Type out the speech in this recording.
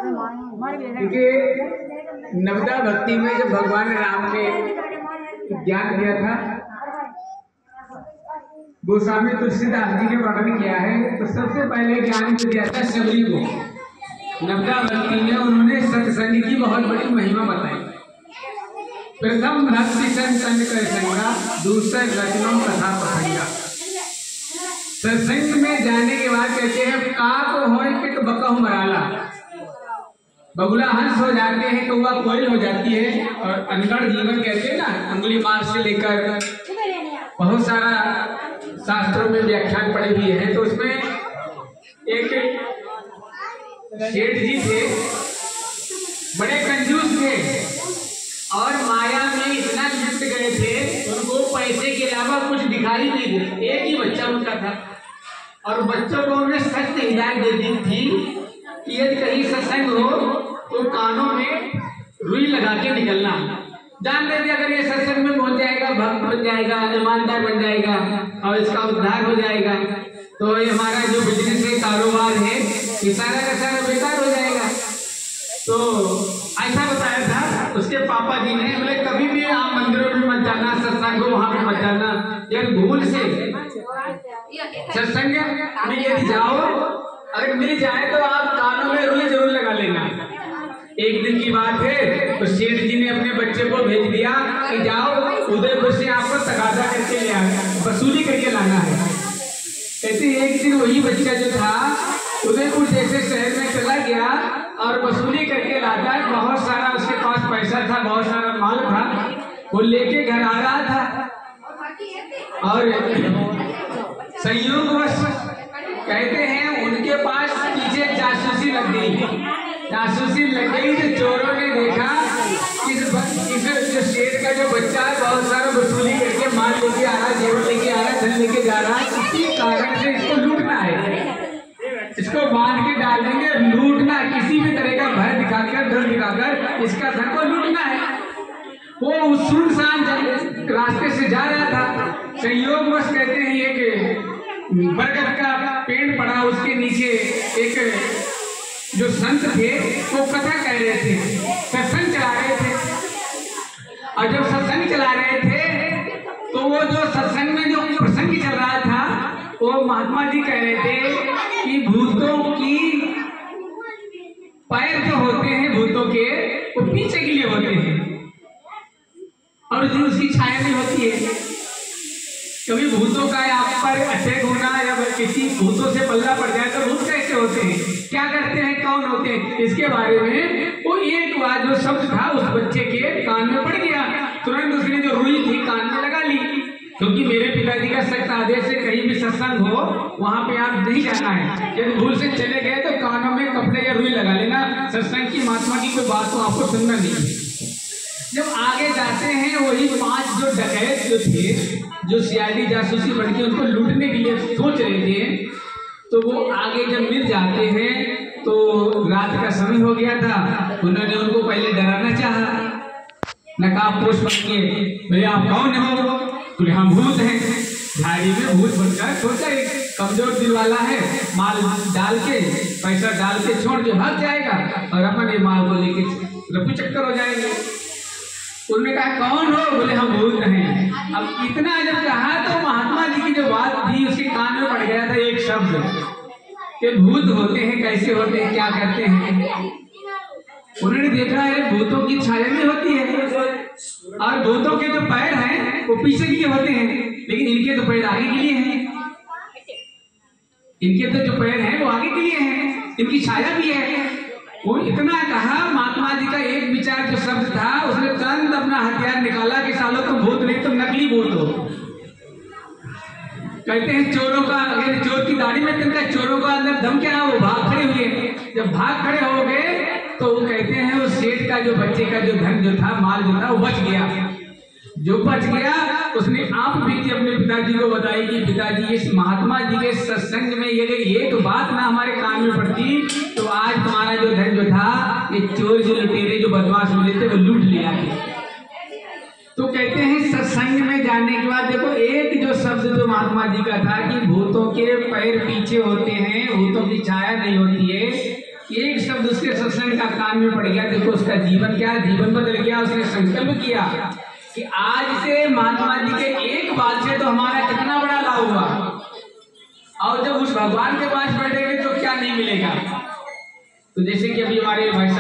देखिए, नवदा भक्ति में जब भगवान राम ने ज्ञान दिया था, गोस्वामी तुलसीदास जी ने वर्णन किया है, तो सबसे पहले ज्ञान दिया था सबरी को। नवदा भक्ति में उन्होंने सत्संग की बहुत बड़ी महिमा बताई। प्रथम भक्ति संग कर संगा, दूसरा रचनों कथा प्रसंगा। सत्संग में जाने के बाद कहते हैं का तो हो कि तो बका मराला, बगुला हंस हो जाते हैं, कौवा कोयल हो जाती है, और अनगढ़ जीवन कहते हैं ना, अंगुली मार से लेकर बहुत सारा शास्त्रों में व्याख्यान पड़े हुए हैं। तो उसमें एक सेठ जी थे, बड़े कंजूस थे और माया में इतना लिप्त गए थे, उनको पैसे के अलावा कुछ दिखाई नहीं देता। एक ही बच्चा उनका था और बच्चों को उन्होंने सख्त हिदायत दे दी थी कि यदि कहीं सत्संग हो तो कानों में रुई लगा के निकलना। जान लेते अगर ये सत्संग में पहुंच जाएगा, भक्त बन जाएगा, ईमानदार बन जाएगा और इसका उद्धार हो जाएगा, तो ये हमारा जो बिजनेस है, कारोबार है, ये सारा का सारा बेकार हो जाएगा। तो ऐसा बताया था उसके पापा जी ने, बोले कभी भी आप मंदिरों में मत जाना, सत्संग हो वहां पे मत जाना। यार भूल से सत्संग में यदि जाओ, अगर मिल जाए तो आप कानों में रुई जरूर लगा लेना। एक दिन की बात है, तो सेठ जी ने अपने बच्चे को भेज दिया कि जाओ उदयपुर से आपको तकाजा करके ले आना, वसूली करके लाना है। कहते एक दिन वही बच्चा जो था उदयपुर जैसे शहर में चला गया और वसूली करके लाता है। बहुत सारा उसके पास पैसा था, बहुत सारा माल था, वो लेके घर आ रहा था और संयोगवश कहते हैं उनके पास पीछे जासूसी लग गई। जासूसी लग गई तो चोरों ने देखा इस जो शेर का जो बच्चा है बहुत सारा वसूली करके माल लेके आ रहा है, जेवर लेके आ रहा है, धन लेके जा रहा है, किसी कारण से इसको लूटना है, इसको बांध के डाल देंगे, लूटना, किसी भी तरह का भय दिखाकर, डर दिखाकर इसका धन को लूटना है। वो उस सुनसान रास्ते से जा रहा था, संयोगवश कहते हैं एक बरगद का पेड़ पड़ा, उसके नीचे एक जो संत थे वो कथा कह रहे थे, सत्संग चला रहे थे। और जब सत्संग चला रहे थे तो वो जो सत्संग में जो प्रसंग चल रहा था, वो महात्मा जी कह रहे थे कि भूतों की पैर जो होते हैं भूतों के, वो पीछे के लिए होते हैं और जो उसकी छाया नहीं होती है। कभी भूतों का आप पर अटैक होना या किसी भूतों से पल्ला पड़ जाए तो भूत कैसे होते हैं, क्या करते हैं, कौन होते हैं, इसके बारे में वो एक बार जो शब्द था उस बच्चे के कान में पड़ गया। तुरंत उसने जो रुई थी कान में लगा ली, क्योंकि मेरे पिताजी का सख्त आदेश है कहीं भी सत्संग हो वहां पे आप नहीं जाना है। यदि भूल से चले गए तो कानों में कपड़े या रुई लगा लेना, सत्संग की महात्मा की कोई बात तो आपको सुनना नहीं है। जब आगे जाते हैं वही 5 जो डकैत जो थे, जो सियादी जासूसी बन के उनको लूटने के लिए सोच रहे थे, तो वो आगे जब मिल जाते हैं तो रात का समय हो गया था। उन्होंने उनको पहले डराना चाहा, नकाबपोश बन के, भैया आप कौन हो? बोले हम भूत हैं। झाड़ी में भूत बनकर सोचा एक कमजोर दिल वाला है, माल डाल के पैसा डाल के छोड़ के भाग जाएगा और अपने माल को लेके रफू चक्कर हो जाएंगे। उन्होंने कहा कौन हो? बोले हम भूत हैं। अब इतना जब कहा तो महात्मा जी की जो बात थी उसके कान में पड़ गया था एक शब्द कि भूत होते हैं, कैसे होते हैं, क्या करते हैं। उन्होंने देखा है भूतों की छाया में होती है और भूतों के जो पैर हैं वो पीछे के लिए होते हैं, लेकिन इनके तो पैर आगे के लिए हैं। इनके तो जो पैर हैं वो आगे के लिए हैं, इनकी छाया भी है। वो इतना कहा, महात्मा जी का एक विचार जो शब्द था उसने तुरंत अपना हथियार निकाला कि सालों तुम भूत नहीं तुम नकली भूत हो। कहते हैं चोरों का, चोर की दाढ़ी में तिनका, चोरों का अंदर दम क्या है, वो भाग खड़े हुए। जब भाग खड़े हो गए तो वो कहते हैं वो सेठ का जो बच्चे का जो धन जो था, माल जो था वो बच गया। जो बच गया उसने आप बीती अपने पिताजी को बताई कि पिताजी इस महात्मा जी के सत्संग में ये एक बात ना हमारे कान में पड़ती तो आज तुम्हारा जो धन जो था ये चोर जो लुटेरे जो बदमाश मिले थे वो लूट लिया। तो कहते हैं सत्संग में जाने के बाद देखो एक जो शब्द जो महात्मा जी का था कि भूतों के पैर पीछे होते हैं, भूतों की छाया नहीं होती है, एक शब्द उसके सत्संग का कान में पड़ गया, देखो उसका जीवन क्या, जीवन बदल गया। उसने संकल्प किया कि आज से महात्मा जी के एक बात से तो हमारा कितना बड़ा लाभ हुआ, और जब उस भगवान के पास बैठेंगे तो क्या नहीं मिलेगा। तो जैसे कि अभी हमारे भाई साहब